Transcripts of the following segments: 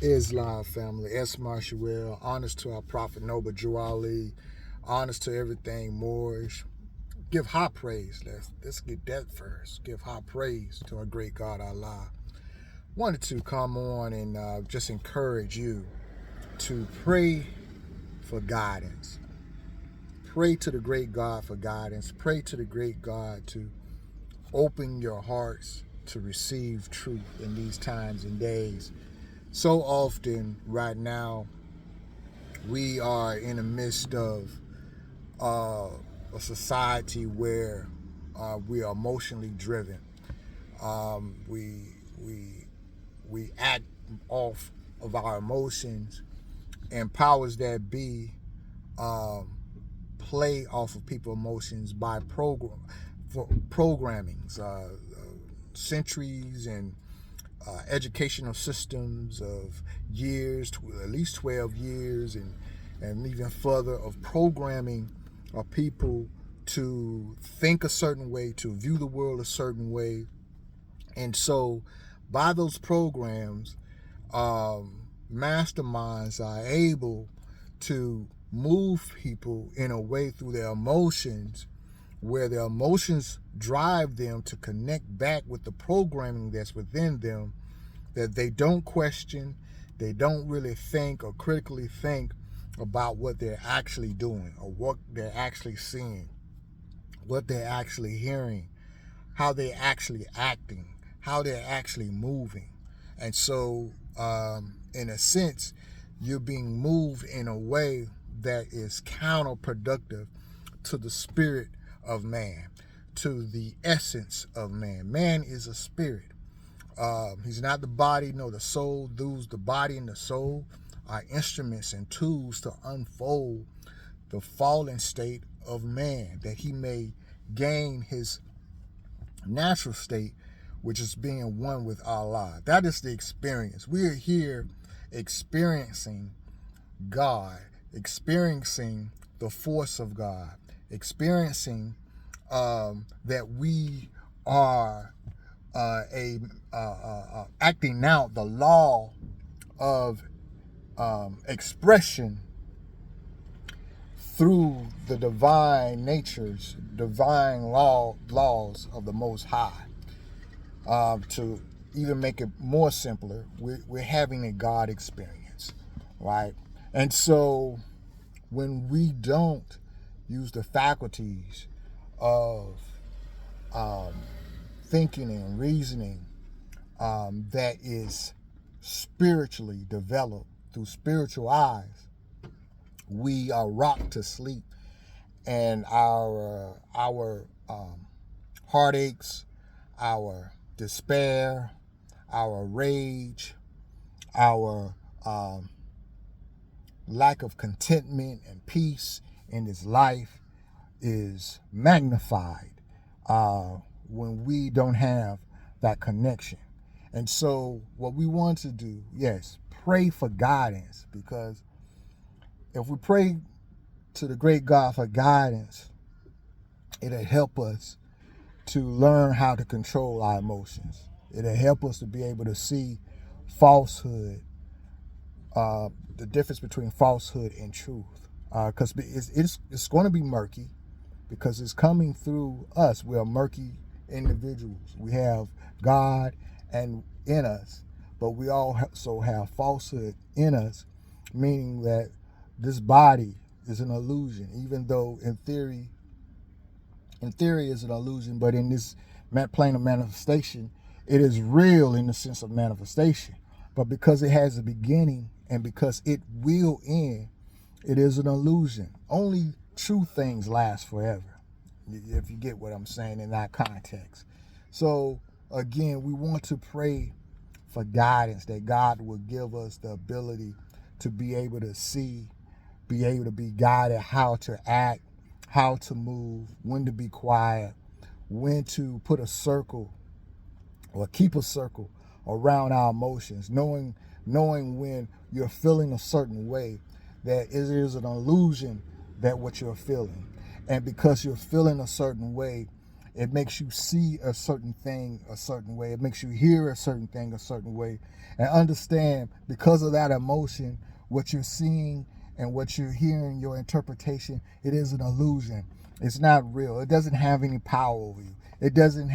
Islam family, S. Marshall, honest to our Prophet Noble Drew Ali, honest to everything Moorish. Give high praise. Let's get that first. Give high praise to our great God Allah. Wanted to come on and just encourage you to pray for guidance. Pray to the great God for guidance. Pray to the great God to open your hearts to receive truth in these times and days. So often right now, we are in the midst of a society where we are emotionally driven. We act off of our emotions, and powers that be play off of people's emotions by programmings, centuries and educational systems of years, at least 12 years, and even further of programming people to think a certain way, to view the world a certain way. And so by those programs, masterminds are able to move people in a way through their emotions where their emotions drive them to connect back with the programming that's within them, that they don't question, they don't really think or critically think about what they're actually doing or what they're actually seeing, what they're actually hearing, how they're actually acting, how they're actually moving. And so, in a sense, you're being moved in a way that is counterproductive to the spirit of man, to the essence of man. Man is a spirit. He's not the body nor the soul. Those, the body and the soul, are instruments and tools to unfold the fallen state of man, that he may gain his natural state, which is being one with Allah. That is the experience. We are here experiencing God, experiencing the force of God, experiencing that we are acting out the law of expression through the divine natures, divine laws of the Most High. To even make it more simpler, we're having a God experience, right? And so when we don't use the faculties of thinking and reasoning that is spiritually developed through spiritual eyes, we are rocked to sleep, and our heartaches, our despair, our rage, our lack of contentment and peace in this life is magnified when we don't have that connection. And so what we want to do, yes, pray for guidance, because if we pray to the great God for guidance, it'll help us to learn how to control our emotions. It'll help us to be able to see falsehood, the difference between falsehood and truth. Because it's going to be murky, because it's coming through us. We are murky individuals. We have God and in us, but we also have falsehood in us, meaning that this body is an illusion, even though in theory is an illusion, but in this plane of manifestation, it is real in the sense of manifestation. But because it has a beginning and because it will end, it is an illusion. Only true things last forever, if you get what I'm saying in that context. So again, we want to pray for guidance, that God will give us the ability to be able to see, be able to be guided how to act, how to move, when to be quiet, when to put a circle or keep a circle around our emotions, knowing when you're feeling a certain way, that it is an illusion that what you're feeling. And because you're feeling a certain way, It makes you see a certain thing a certain way. It makes you hear a certain thing a certain way. And understand, because of that emotion, what you're seeing and what you're hearing, your interpretation, it is an illusion. It's not real. It doesn't have any power over you. It doesn't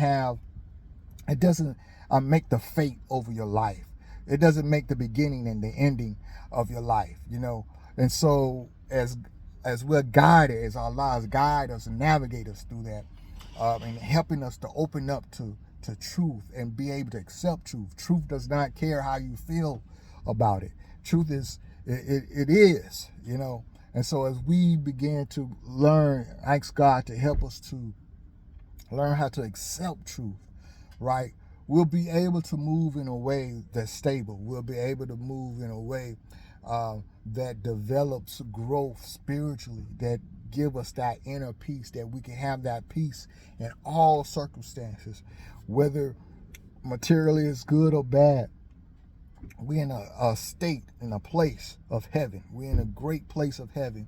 make the fate over your life. It doesn't make the beginning and the ending of your life, you know. And so as we're guided, as our lives guide us and navigate us through that, and helping us to open up to truth and be able to accept truth. Truth does not care how you feel about it. Truth is, it is, you know. And so as we begin to learn, ask God to help us to learn how to accept truth, right? We'll be able to move in a way that's stable. We'll be able to move in a way that develops growth spiritually, that give us that inner peace, that we can have that peace in all circumstances, whether materially is good or bad. We're in a state, in a place of heaven. We're in a great place of heaven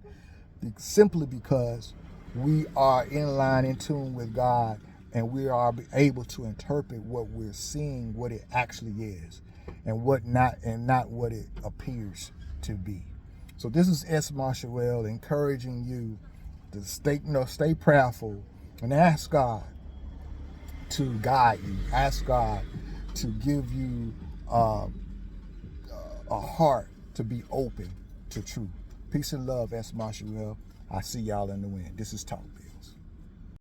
simply because we are in line, in tune with God, and we are able to interpret what we're seeing, what it actually is, and not what it appears to be. So this is S. Marshall encouraging you to stay prayerful and ask God to guide you. Ask God to give you a heart to be open to truth. Peace and love, S. Marshall. I see y'all in the wind. This is Talk.